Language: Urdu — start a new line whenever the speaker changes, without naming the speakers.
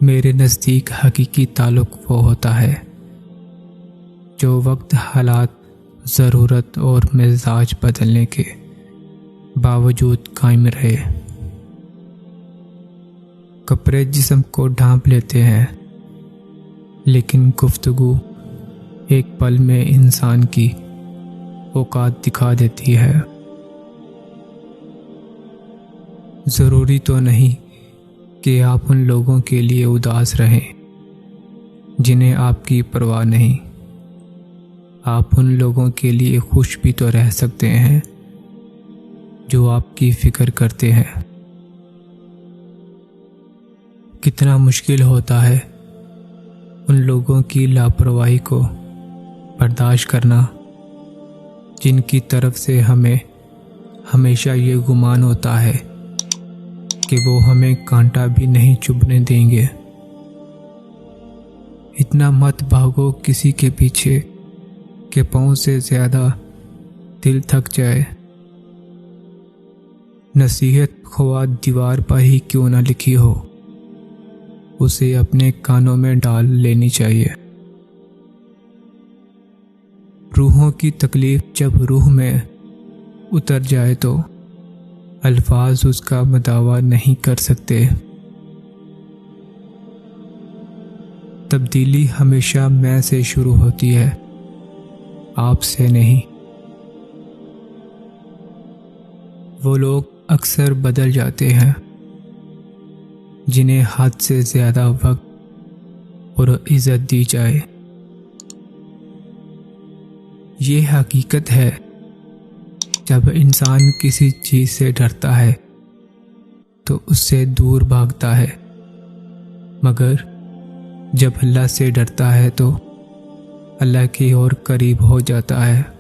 میرے نزدیک حقیقی تعلق وہ ہوتا ہے جو وقت، حالات، ضرورت اور مزاج بدلنے کے باوجود قائم رہے۔ کپڑے جسم کو ڈھانپ لیتے ہیں، لیکن گفتگو ایک پل میں انسان کی اوقات دکھا دیتی ہے۔ ضروری تو نہیں کہ آپ ان لوگوں کے لیے اداس رہیں جنہیں آپ کی پرواہ نہیں۔ آپ ان لوگوں کے لیے خوش بھی تو رہ سکتے ہیں جو آپ کی فکر کرتے ہیں۔ کتنا مشکل ہوتا ہے ان لوگوں کی لاپرواہی کو برداشت کرنا جن کی طرف سے ہمیں ہمیشہ یہ گمان ہوتا ہے کہ وہ ہمیں کانٹا بھی نہیں چبھنے دیں گے۔ اتنا مت بھاگو کسی کے پیچھے کہ پاؤں سے زیادہ دل تھک جائے۔ نصیحت خواہ دیوار پر ہی کیوں نہ لکھی ہو، اسے اپنے کانوں میں ڈال لینی چاہیے۔ روحوں کی تکلیف جب روح میں اتر جائے تو الفاظ اس کا مداوع نہیں کر سکتے۔ تبدیلی ہمیشہ میں سے شروع ہوتی ہے، آپ سے نہیں۔ وہ لوگ اکثر بدل جاتے ہیں جنہیں حد سے زیادہ وقت اور عزت دی جائے۔ یہ حقیقت ہے، جب انسان کسی چیز سے ڈرتا ہے تو اس سے دور بھاگتا ہے، مگر جب اللہ سے ڈرتا ہے تو اللہ کی اور قریب ہو جاتا ہے۔